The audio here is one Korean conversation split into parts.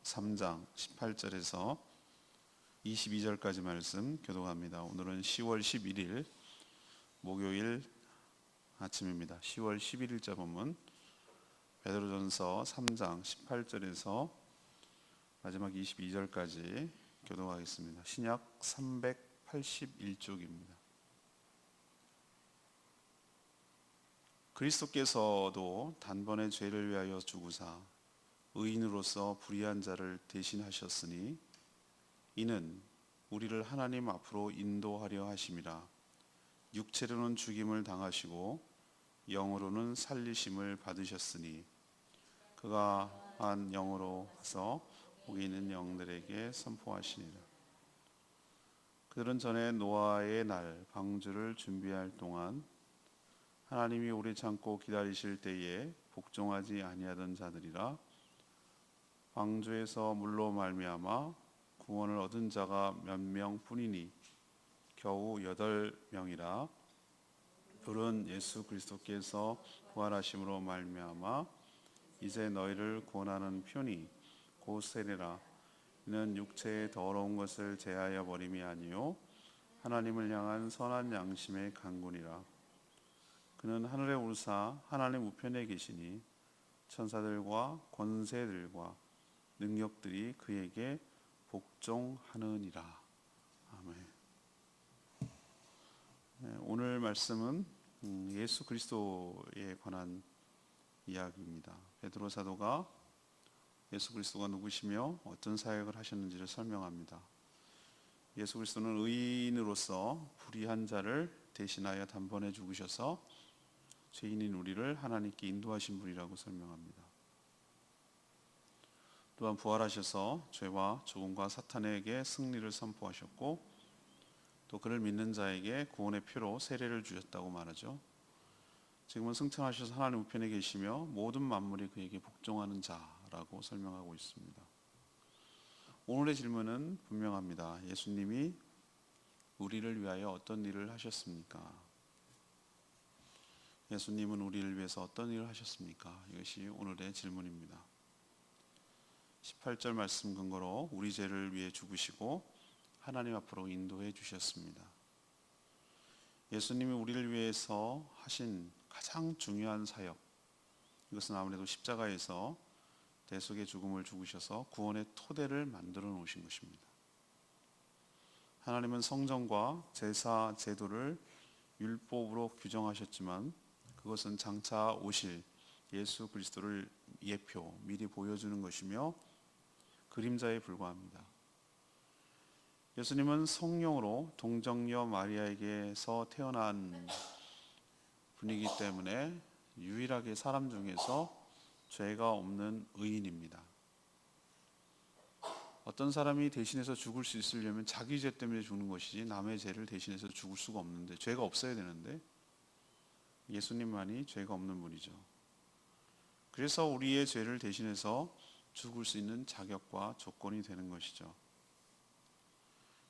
3장 18절에서 22절까지 말씀 교독합니다. 오늘은 10월 11일 목요일 아침입니다. 10월 11일자 본문 베드로전서 3장 18절에서 마지막 22절까지 교독하겠습니다. 신약 381쪽입니다. 그리스도께서도 단번에 죄를 위하여 죽으사 의인으로서 불의한 자를 대신하셨으니 이는 우리를 하나님 앞으로 인도하려 하심이라. 육체로는 죽임을 당하시고 영으로는 살리심을 받으셨으니 그가 한 영으로 와서 복이 있는 영들에게 선포하시니라. 그들은 전에 노아의 날 방주를 준비할 동안 하나님이 오래 참고 기다리실 때에 복종하지 아니하던 자들이라. 방주에서 물로 말미암아 구원을 얻은 자가 몇 명뿐이니 겨우 8명이라. 둘은 예수 그리스도께서 부활하심으로 말미암아 이제 너희를 구원하는 편이 곧 세례라. 이는 육체의 더러운 것을 제하여 버림이 아니요 하나님을 향한 선한 양심의 간구니라. 그는 하늘에 오르사 하나님 우편에 계시니 천사들과 권세들과 능력들이 그에게 복종하느니라. 아멘. 오늘 말씀은 예수 그리스도에 관한 이야기입니다. 베드로 사도가 예수 그리스도가 누구시며 어떤 사역을 하셨는지를 설명합니다. 예수 그리스도는 의인으로서 불의한 자를 대신하여 단번에 죽으셔서 죄인인 우리를 하나님께 인도하신 분이라고 설명합니다. 또한 부활하셔서 죄와 죽음과 사탄에게 승리를 선포하셨고 또 그를 믿는 자에게 구원의 표로 세례를 주셨다고 말하죠. 지금은 승천하셔서 하나님 우편에 계시며 모든 만물이 그에게 복종하는 자라고 설명하고 있습니다. 오늘의 질문은 분명합니다. 예수님이 우리를 위하여 어떤 일을 하셨습니까? 예수님은 우리를 위해서 어떤 일을 하셨습니까? 이것이 오늘의 질문입니다. 18절 말씀 근거로 우리 죄를 위해 죽으시고 하나님 앞으로 인도해 주셨습니다. 예수님이 우리를 위해서 하신 가장 중요한 사역, 이것은 아무래도 십자가에서 대속의 죽음을 죽으셔서 구원의 토대를 만들어 놓으신 것입니다. 하나님은 성전과 제사 제도를 율법으로 규정하셨지만 그것은 장차 오실 예수 그리스도를 예표, 미리 보여주는 것이며 그림자에 불과합니다. 예수님은 성령으로 동정녀 마리아에게서 태어난 분이기 때문에 유일하게 사람 중에서 죄가 없는 의인입니다. 어떤 사람이 대신해서 죽을 수 있으려면 자기 죄 때문에 죽는 것이지 남의 죄를 대신해서 죽을 수가 없는데, 죄가 없어야 되는데 예수님만이 죄가 없는 분이죠. 그래서 우리의 죄를 대신해서 죽을 수 있는 자격과 조건이 되는 것이죠.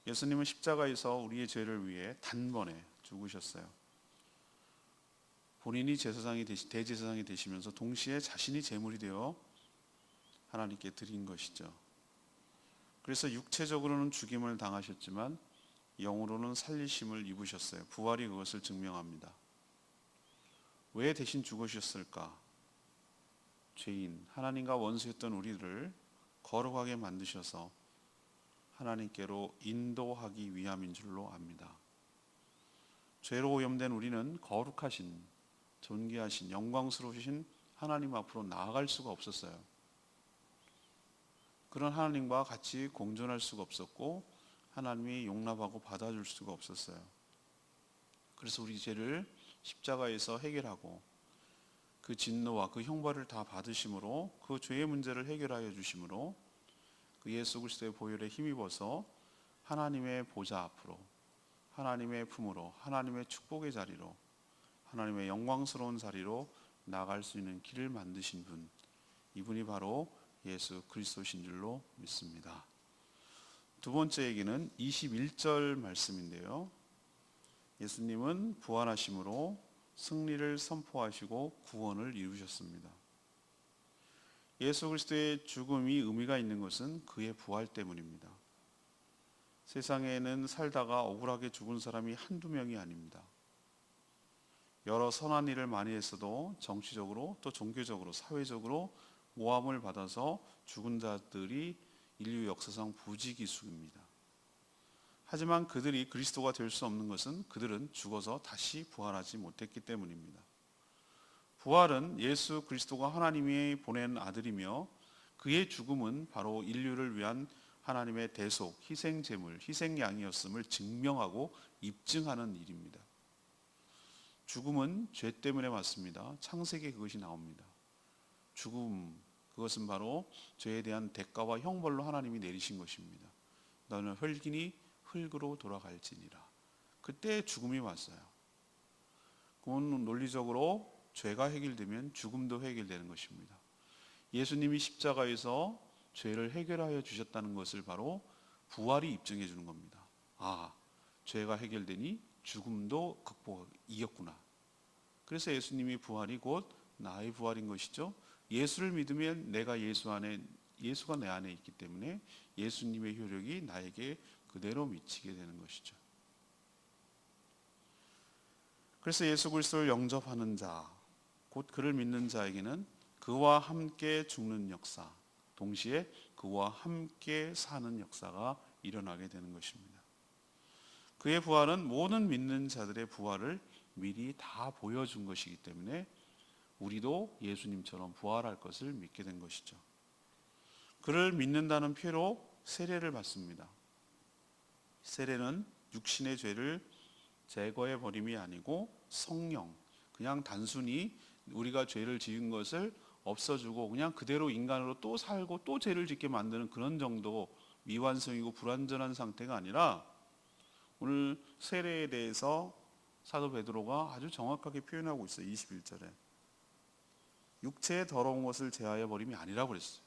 예수님은 십자가에서 우리의 죄를 위해 단번에 죽으셨어요. 본인이 대제사장이 되시면서 동시에 자신이 제물이 되어 하나님께 드린 것이죠. 그래서 육체적으로는 죽임을 당하셨지만 영으로는 살리심을 입으셨어요. 부활이 그것을 증명합니다. 왜 대신 죽으셨을까? 죄인, 하나님과 원수였던 우리를 거룩하게 만드셔서 하나님께로 인도하기 위함인 줄로 압니다. 죄로 오염된 우리는 거룩하신, 존귀하신, 영광스러우신 하나님 앞으로 나아갈 수가 없었어요. 그런 하나님과 같이 공존할 수가 없었고 하나님이 용납하고 받아줄 수가 없었어요. 그래서 우리 죄를 십자가에서 해결하고 그 진노와 그 형벌을 다 받으심으로, 그 죄의 문제를 해결하여 주심으로 그 예수 그리스도의 보혈에 힘입어서 하나님의 보좌 앞으로, 하나님의 품으로, 하나님의 축복의 자리로, 하나님의 영광스러운 자리로 나갈 수 있는 길을 만드신 분, 이분이 바로 예수 그리스도신 줄로 믿습니다. 두 번째 얘기는 21절 말씀인데요. 예수님은 부활하심으로 승리를 선포하시고 구원을 이루셨습니다. 예수 그리스도의 죽음이 의미가 있는 것은 그의 부활 때문입니다. 세상에는 살다가 억울하게 죽은 사람이 한두 명이 아닙니다. 여러 선한 일을 많이 했어도 정치적으로 또 종교적으로 사회적으로 모함을 받아서 죽은 자들이 인류 역사상 부지기수입니다. 하지만 그들이 그리스도가 될 수 없는 것은 그들은 죽어서 다시 부활하지 못했기 때문입니다. 부활은 예수 그리스도가 하나님이 보낸 아들이며 그의 죽음은 바로 인류를 위한 하나님의 대속, 희생 제물, 희생 양이었음을 증명하고 입증하는 일입니다. 죽음은 죄 때문에 왔습니다. 창세기에 그것이 나옵니다. 죽음, 그것은 바로 죄에 대한 대가와 형벌로 하나님이 내리신 것입니다. 너는 흙이니 흙으로 돌아갈지니라. 그때 죽음이 왔어요. 그건 논리적으로 죄가 해결되면 죽음도 해결되는 것입니다. 예수님이 십자가에서 죄를 해결하여 주셨다는 것을 바로 부활이 입증해 주는 겁니다. 아, 죄가 해결되니 죽음도 이겼구나. 그래서 예수님이 부활이 곧 나의 부활인 것이죠. 예수를 믿으면 내가 예수가 내 안에 있기 때문에 예수님의 효력이 나에게 그대로 미치게 되는 것이죠. 그래서 예수 그리스도를 영접하는 자, 곧 그를 믿는 자에게는 그와 함께 죽는 역사, 동시에 그와 함께 사는 역사가 일어나게 되는 것입니다. 그의 부활은 모든 믿는 자들의 부활을 미리 다 보여준 것이기 때문에 우리도 예수님처럼 부활할 것을 믿게 된 것이죠. 그를 믿는다는 표로 세례를 받습니다. 세례는 육신의 죄를 제거해 버림이 아니고 성령, 그냥 단순히 우리가 죄를 지은 것을 없어주고 그냥 그대로 인간으로 또 살고 또 죄를 짓게 만드는 그런 정도 미완성이고 불완전한 상태가 아니라 오늘 세례에 대해서 사도 베드로가 아주 정확하게 표현하고 있어요. 21절에 육체의 더러운 것을 제하여 버림이 아니라고 그랬어요.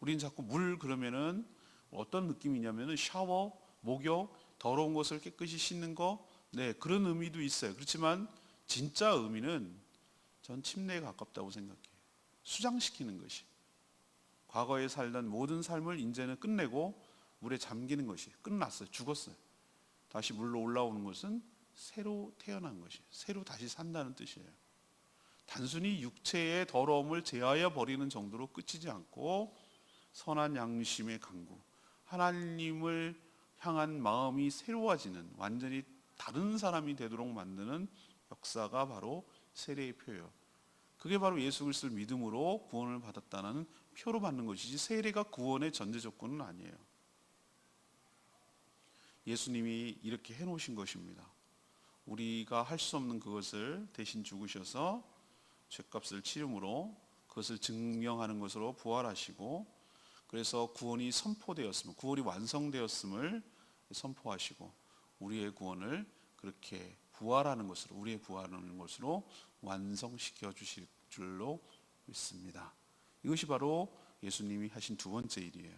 우리는 자꾸 물 그러면은 어떤 느낌이냐면은 샤워, 목욕, 더러운 것을 깨끗이 씻는 거, 네, 그런 의미도 있어요. 그렇지만 진짜 의미는 전 침례에 가깝다고 생각해요. 수장시키는 것이. 과거에 살던 모든 삶을 이제는 끝내고 물에 잠기는 것이 끝났어요. 죽었어요. 다시 물로 올라오는 것은 새로 태어난 것이에요. 새로 다시 산다는 뜻이에요. 단순히 육체의 더러움을 제하여 버리는 정도로 끝이지 않고 선한 양심의 강구, 하나님을 향한 마음이 새로워지는 완전히 다른 사람이 되도록 만드는 역사가 바로 세례의 표예요. 그게 바로 예수 그리스도를 믿음으로 구원을 받았다는 표로 받는 것이지 세례가 구원의 전제 조건은 아니에요. 예수님이 이렇게 해놓으신 것입니다. 우리가 할 수 없는 그것을 대신 죽으셔서 죄값을 치름으로 그것을 증명하는 것으로 부활하시고 그래서 구원이 선포되었음을, 구원이 완성되었음을 선포하시고 우리의 구원을 그렇게 부활하는 것으로, 우리의 부활하는 것으로 완성시켜 주실 줄로 믿습니다. 이것이 바로 예수님이 하신 두 번째 일이에요.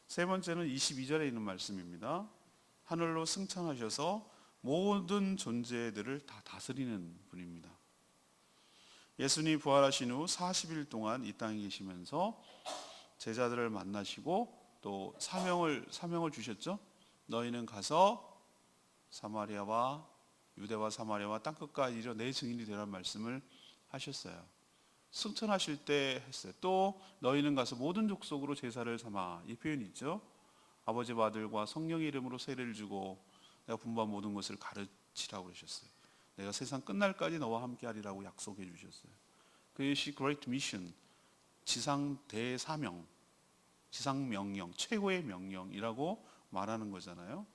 세 번째는 22절에 있는 말씀입니다. 하늘로 승천하셔서 모든 존재들을 다 다스리는 분입니다. 예수님이 부활하신 후 40일 동안 이 땅에 계시면서 제자들을 만나시고 또 사명을 주셨죠. 너희는 가서 사마리아와 유대와 사마리아와 땅끝까지 이르러 내 증인이 되라는 말씀을 하셨어요. 승천하실 때 했어요. 또 너희는 가서 모든 족속으로 제사를 삼아, 이 표현이 있죠. 아버지와 아들과 성령의 이름으로 세례를 주고 내가 분부한 모든 것을 가르치라고 그러셨어요. 내가 세상 끝날까지 너와 함께하리라고 약속해 주셨어요. 그것이 Great Mission, 지상 대사명, 지상 명령, 최고의 명령이라고 말하는 거잖아요.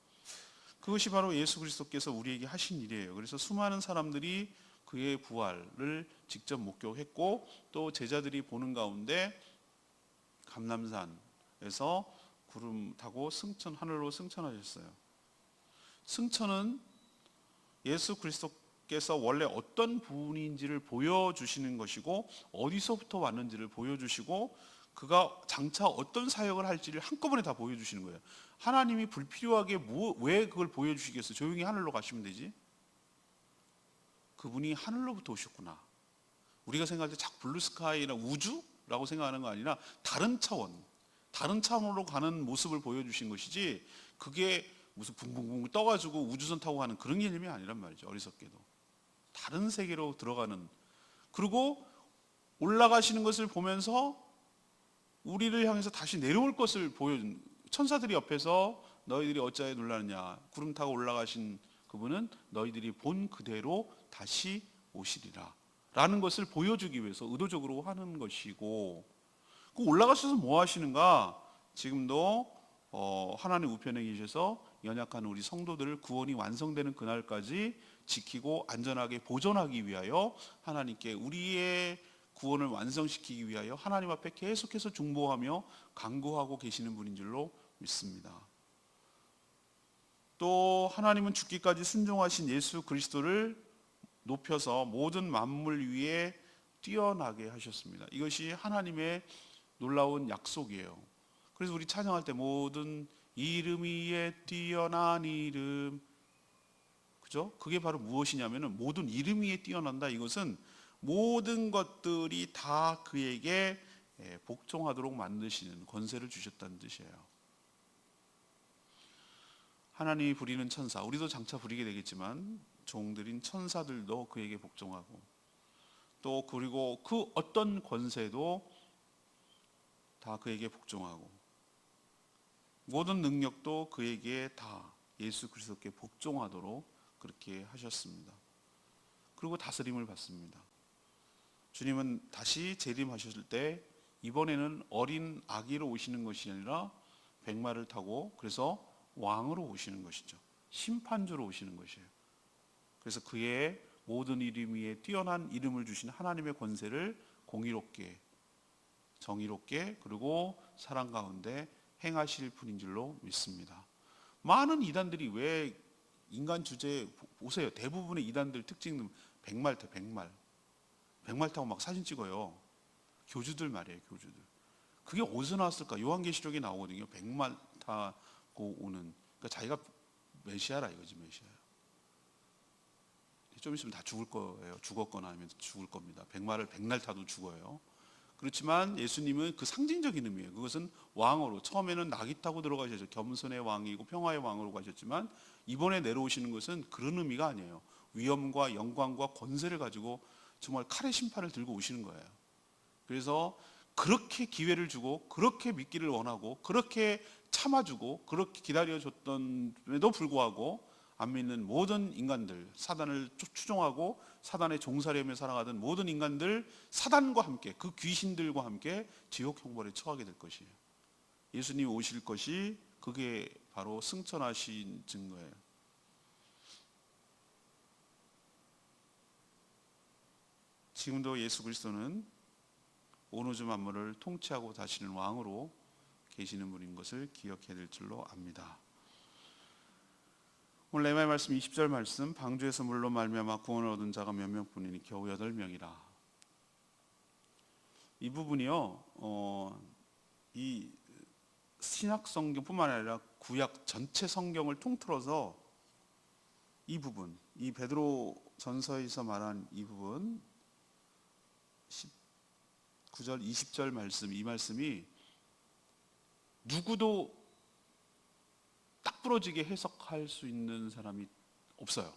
그것이 바로 예수 그리스도께서 우리에게 하신 일이에요. 그래서 수많은 사람들이 그의 부활을 직접 목격했고 또 제자들이 보는 가운데 감람산에서 구름 타고 하늘로 승천하셨어요. 승천은 예수 그리스도께서 원래 어떤 분인지를 보여주시는 것이고 어디서부터 왔는지를 보여주시고 그가 장차 어떤 사역을 할지를 한꺼번에 다 보여주시는 거예요. 하나님이 불필요하게 왜 그걸 보여주시겠어요? 조용히 하늘로 가시면 되지. 그분이 하늘로부터 오셨구나. 우리가 생각할 때 자꾸 블루스카이나 우주? 모습이라고 생각하는 거 아니라 다른 차원으로 가는 모습을 보여주신 것이지, 그게 무슨 붕붕붕 떠가지고 우주선 타고 가는 그런 개념이 아니란 말이죠. 어리석게도 다른 세계로 들어가는, 그리고 올라가시는 것을 보면서 우리를 향해서 다시 내려올 것을 보여준, 천사들이 옆에서 너희들이 어찌하여 놀라느냐, 구름 타고 올라가신 그분은 너희들이 본 그대로 다시 오시리라 라는 것을 보여주기 위해서 의도적으로 하는 것이고, 그 올라가셔서 뭐 하시는가? 지금도 하나님 우편에 계셔서 연약한 우리 성도들을 구원이 완성되는 그날까지 지키고 안전하게 보존하기 위하여, 하나님께 우리의 구원을 완성시키기 위하여 하나님 앞에 계속해서 중보하며 간구하고 계시는 분인 줄로 믿습니다. 또 하나님은 죽기까지 순종하신 예수 그리스도를 높여서 모든 만물 위에 뛰어나게 하셨습니다. 이것이 하나님의 놀라운 약속이에요. 그래서 우리 찬양할 때 모든 이름 위에 뛰어난 이름, 그죠? 그게 바로 무엇이냐면은 모든 이름 위에 뛰어난다. 이것은 모든 것들이 다 그에게 복종하도록 만드시는 권세를 주셨다는 뜻이에요. 하나님이 부리는 천사, 우리도 장차 부리게 되겠지만 종들인 천사들도 그에게 복종하고, 또 그리고 그 어떤 권세도 다 그에게 복종하고, 모든 능력도 그에게 다 예수 그리스도께 복종하도록 그렇게 하셨습니다. 그리고 다스림을 받습니다. 주님은 다시 재림하셨을 때 이번에는 어린 아기로 오시는 것이 아니라 백마를 타고, 그래서 왕으로 오시는 것이죠. 심판주로 오시는 것이에요. 그래서 그의 모든 이름 위에 뛰어난 이름을 주신 하나님의 권세를 공의롭게, 정의롭게, 그리고 사랑 가운데 행하실 분인 줄로 믿습니다. 많은 이단들이 왜 인간 주제에 보세요. 대부분의 이단들 특징은 백말 타고 막 사진 찍어요. 교주들 말이에요. 교주들. 그게 어디서 나왔을까? 요한계시록에 나오거든요. 백말 타고 오는, 그러니까 자기가 메시아라 이거지. 메시아. 좀 있으면 다 죽을 거예요. 죽었거나 아니면 죽을 겁니다. 백날 타도 죽어요. 그렇지만 예수님은 그 상징적인 의미예요. 그것은 왕으로, 처음에는 나귀 타고 들어가셔서 겸손의 왕이고 평화의 왕으로 가셨지만, 이번에 내려오시는 것은 그런 의미가 아니에요. 위엄과 영광과 권세를 가지고 정말 칼의 심판을 들고 오시는 거예요. 그래서 그렇게 기회를 주고, 그렇게 믿기를 원하고, 그렇게 참아주고, 그렇게 기다려줬던에도 불구하고 안 믿는 모든 인간들, 사단을 추종하고 사단의 종살이하며 살아가던 모든 인간들, 사단과 함께, 그 귀신들과 함께 지옥 형벌에 처하게 될 것이에요. 예수님이 오실 것이 그게 바로 승천하신 증거예요. 지금도 예수 그리스도는 온 우주 만물을 통치하고 다스리는 왕으로 계시는 분인 것을 기억해야 될 줄로 압니다. 오늘 레마의 말씀 20절 말씀, 방주에서 물로 말미암아 구원을 얻은 자가 몇 명뿐이니 겨우 8명이라. 이 부분이요, 이 신약 성경뿐만 아니라 구약 전체 성경을 통틀어서 이 부분, 이 베드로 전서에서 말한 이 부분 19절 20절 말씀, 이 말씀이 누구도 딱 부러지게 해석할 수 있는 사람이 없어요.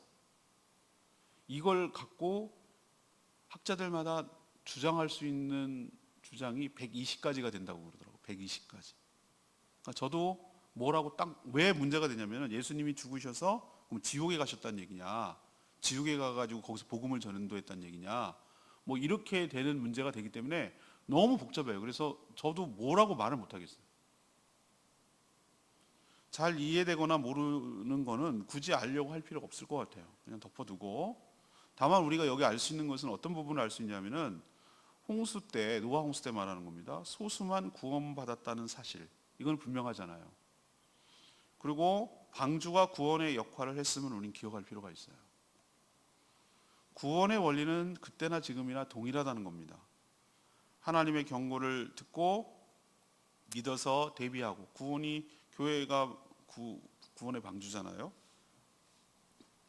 이걸 갖고 학자들마다 주장할 수 있는 주장이 120가지가 된다고 그러더라고요. 120가지. 그러니까 저도 뭐라고 딱 왜 문제가 되냐면, 예수님이 죽으셔서 그럼 지옥에 가셨다는 얘기냐, 지옥에 가가지고 거기서 복음을 전도했다는 얘기냐, 뭐 이렇게 되는 문제가 되기 때문에 너무 복잡해요. 그래서 저도 뭐라고 말을 못 하겠어요. 잘 이해되거나 모르는 거는 굳이 알려고 할 필요가 없을 것 같아요. 그냥 덮어두고, 다만 우리가 여기 알 수 있는 것은 어떤 부분을 알 수 있냐면은, 홍수 때, 노아 홍수 때 말하는 겁니다. 소수만 구원받았다는 사실, 이건 분명하잖아요. 그리고 방주가 구원의 역할을 했음을 우리는 기억할 필요가 있어요. 구원의 원리는 그때나 지금이나 동일하다는 겁니다. 하나님의 경고를 듣고 믿어서 대비하고, 구원이, 교회가 구원의 방주잖아요.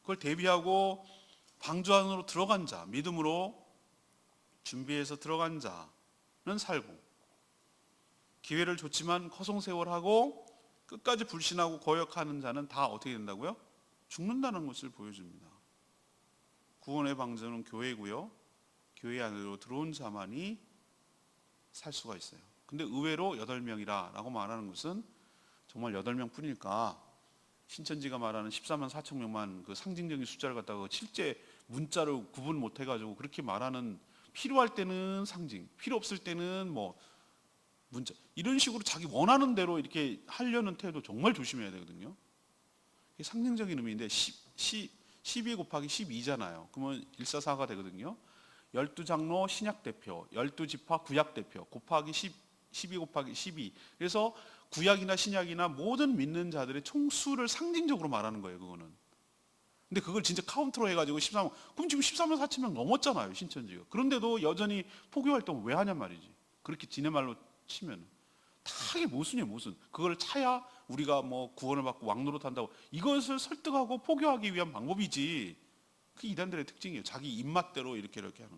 그걸 대비하고 방주 안으로 들어간 자, 믿음으로 준비해서 들어간 자, 살고, 기회를 줬지만 허송세월하고 끝까지 불신하고 거역하는 자는 다 어떻게 된다고요? 죽는다는 것을 보여줍니다. 구원의 방전은 교회고요, 교회 안으로 들어온 자만이 살 수가 있어요. 근데 의외로 8명이라 라고 말하는 것은 정말 8명 뿐일까? 신천지가 말하는 14만 4천 명만 그 상징적인 숫자를 갖다가 실제 문자로 구분 못 해가지고 그렇게 말하는, 필요할 때는 상징, 필요 없을 때는 뭐 문자, 이런 식으로 자기 원하는 대로 이렇게 하려는 태도 정말 조심해야 되거든요. 이게 상징적인 의미인데 12 곱하기 12잖아요. 그러면 144가 되거든요. 12장로 신약 대표, 12지파 구약 대표 곱하기 12 곱하기 12. 그래서 구약이나 신약이나 모든 믿는 자들의 총수를 상징적으로 말하는 거예요, 그거는. 근데 그걸 진짜 카운트로 해가지고 13만, 그럼 지금 14만 4천 명 넘었잖아요, 신천지가. 그런데도 여전히 포교 활동을 왜 하냔 말이지. 그렇게 지네 말로 치면 다 이게 모순이에요, 모순. 그걸 차야 우리가 뭐 구원을 받고 왕노릇 한다고, 이것을 설득하고 포교하기 위한 방법이지. 그 이단들의 특징이에요. 자기 입맛대로 이렇게 하는 거.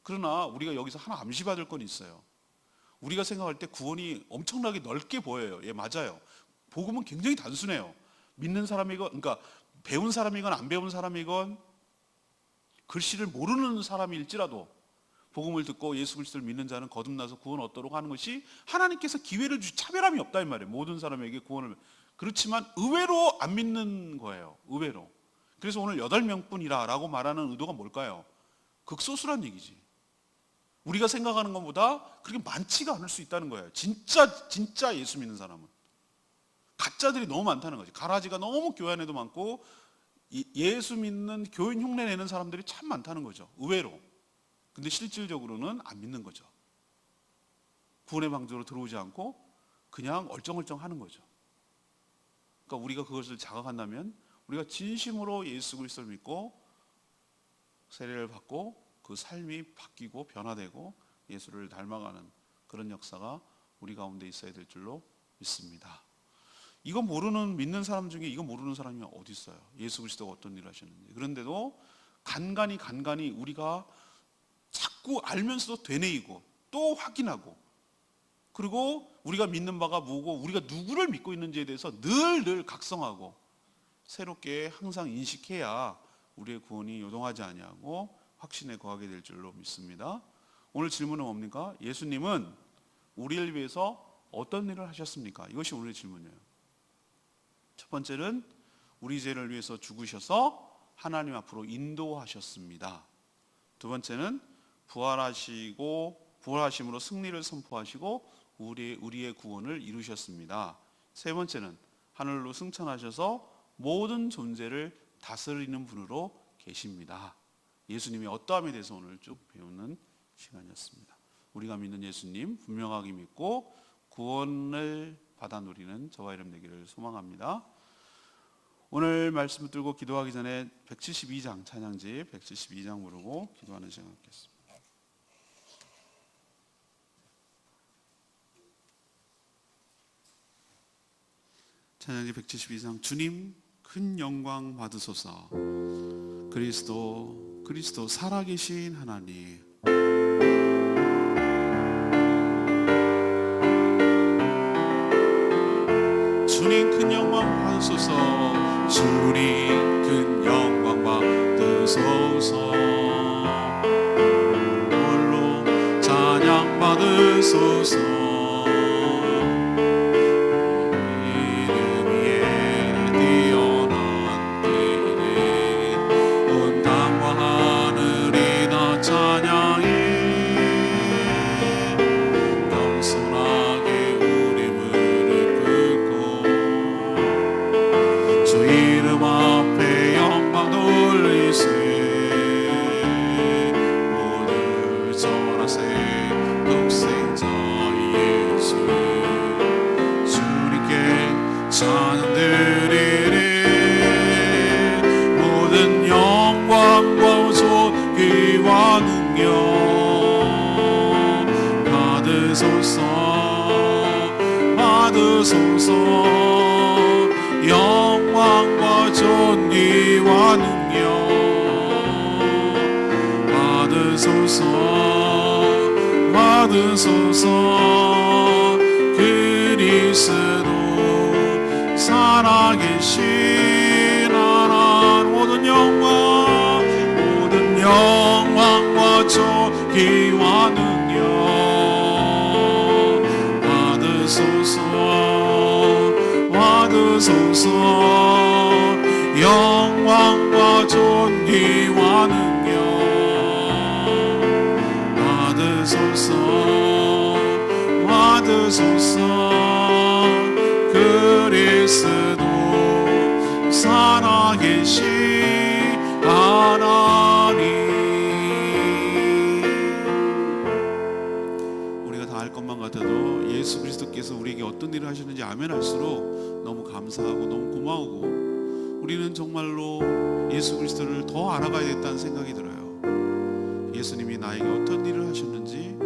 그러나 우리가 여기서 하나 암시받을 건 있어요. 우리가 생각할 때 구원이 엄청나게 넓게 보여요. 예, 맞아요. 복음은 굉장히 단순해요. 믿는 사람이건, 그러니까 배운 사람이건 안 배운 사람이건 글씨를 모르는 사람일지라도 복음을 듣고 예수 그리스도를 믿는 자는 거듭나서 구원 얻도록 하는 것이 하나님께서 기회를 주시, 차별함이 없다 이 말이에요. 모든 사람에게 구원을. 그렇지만 의외로 안 믿는 거예요. 의외로. 그래서 오늘 8명뿐이라 라고 말하는 의도가 뭘까요? 극소수란 얘기지. 우리가 생각하는 것보다 그렇게 많지가 않을 수 있다는 거예요. 진짜 예수 믿는 사람은. 가짜들이 너무 많다는 거지. 가라지가 너무 교회 안에도 많고 예수 믿는 교인 흉내 내는 사람들이 참 많다는 거죠. 의외로. 근데 실질적으로는 안 믿는 거죠. 구원의 방주로 들어오지 않고 그냥 얼쩡얼쩡 하는 거죠. 그러니까 우리가 그것을 자각한다면 우리가 진심으로 예수 그리스도를 믿고 세례를 받고 그 삶이 바뀌고 변화되고 예수를 닮아가는 그런 역사가 우리 가운데 있어야 될 줄로 믿습니다. 이거 모르는, 믿는 사람 중에 이거 모르는 사람이 어디 있어요? 예수 그리스도가 어떤 일을 하셨는지. 그런데도 간간히 우리가 자꾸 알면서도 되뇌이고 또 확인하고, 그리고 우리가 믿는 바가 뭐고 우리가 누구를 믿고 있는지에 대해서 늘 각성하고 새롭게 항상 인식해야 우리의 구원이 요동하지 아니하고 확신에 거하게 될 줄로 믿습니다. 오늘 질문은 뭡니까? 예수님은 우리를 위해서 어떤 일을 하셨습니까? 이것이 오늘의 질문이에요. 첫 번째는 우리 죄를 위해서 죽으셔서 하나님 앞으로 인도하셨습니다. 두 번째는 부활하심으로 승리를 선포하시고 우리의 구원을 이루셨습니다. 세 번째는 하늘로 승천하셔서 모든 존재를 다스리는 분으로 계십니다. 예수님의 어떠함에 대해서 오늘 쭉 배우는 시간이었습니다. 우리가 믿는 예수님 분명하게 믿고 구원을 받아 누리는 저와 여러분 되기를 소망합니다. 오늘 말씀 붙들고 기도하기 전에 172장 찬양지 172장 부르고 기도하는 시간 갖겠습니다. 찬양지 172장. 주님 큰 영광 받으소서. 그리스도 살아계신 하나님, 주님 큰 영광 받으소서. 주님 큰 영광 받으소서. 홀로 찬양 받으소서. 받으소서. 영광과 존귀와 능력 받으소서. 받으소서. 그리스도 살아계신 하나님 모든 영광과 존귀와 능력 받으소서. 영광과 존귀와 능력 받으소서. 그리스도 살아계신 하나님. 우리가 다 알 것만 같아도 예수 그리스도께서 우리에게 어떤 일을 하셨는지 알면 알수록 너무 감사하고 너무 고마우고, 우리는 정말로 예수 그리스도를 더 알아가야겠다는 생각이 들어요. 예수님이 나에게 어떤 일을 하셨는지,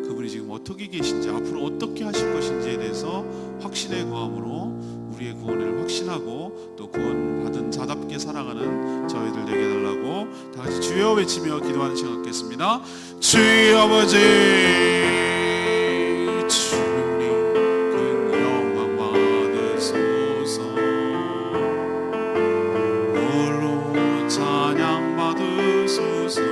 그분이 지금 어떻게 계신지, 앞으로 어떻게 하실 것인지에 대해서 확신의 구함으로 우리의 구원을 확신하고 또 구원받은 자답게 살아가는 저희들 되게 해달라고 다 같이 주여 외치며 기도하는 시간 갖겠습니다. 주여 아버지, 주님 그 영광 받으소서. 홀로 찬양 받으소서.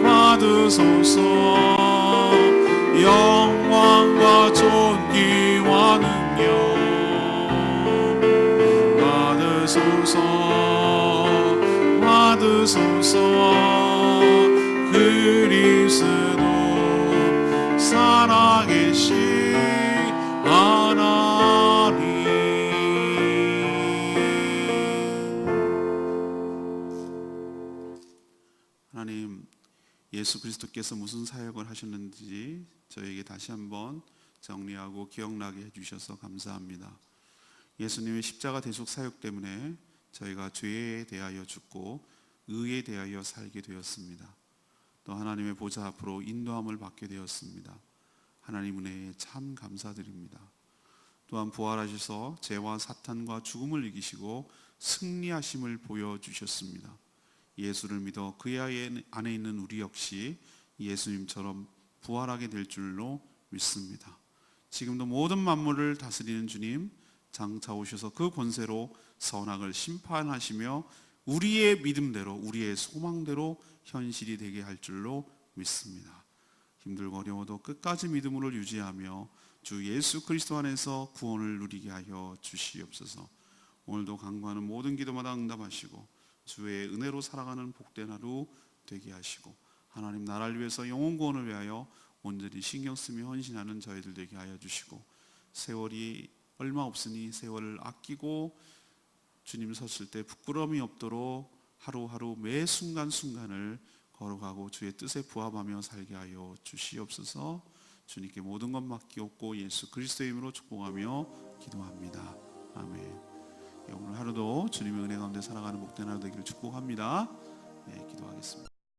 받으소서. 영광과 존귀와 능력 받으소서. 그리스도 살아계신 하나님. 하나님, 예수 그리스도께서 무슨 사역을 하셨는지 저에게 다시 한번 정리하고 기억나게 해주셔서 감사합니다. 예수님의 십자가 대속 사역 때문에 저희가 죄에 대하여 죽고 의에 대하여 살게 되었습니다. 또 하나님의 보좌 앞으로 인도함을 받게 되었습니다. 하나님 은혜에 참 감사드립니다. 또한 부활하셔서 죄와 사탄과 죽음을 이기시고 승리하심을 보여주셨습니다. 예수를 믿어 그의 안에 있는 우리 역시 예수님처럼 부활하게 될 줄로 믿습니다. 지금도 모든 만물을 다스리는 주님, 장차 오셔서 그 권세로 선악을 심판하시며 우리의 믿음대로, 우리의 소망대로 현실이 되게 할 줄로 믿습니다. 힘들고 어려워도 끝까지 믿음으로 유지하며 주 예수 그리스도 안에서 구원을 누리게 하여 주시옵소서. 오늘도 간구하는 모든 기도마다 응답하시고 주의 은혜로 살아가는 복된 하루 되게 하시고, 하나님 나라를 위해서 영혼 구원을 위하여 온전히 신경 쓰며 헌신하는 저희들 되게 하여 주시고, 세월이 얼마 없으니 세월을 아끼고 주님 섰을 때 부끄러움이 없도록 하루하루 매 순간순간을 걸어가고 주의 뜻에 부합하며 살게 하여 주시옵소서. 주님께 모든 것 맡기옵고 예수 그리스도의 이름으로 축복하며 기도합니다. 아멘. 오늘 하루도 주님의 은혜 가운데 살아가는 복된 하루 되기를 축복합니다. 네, 기도하겠습니다.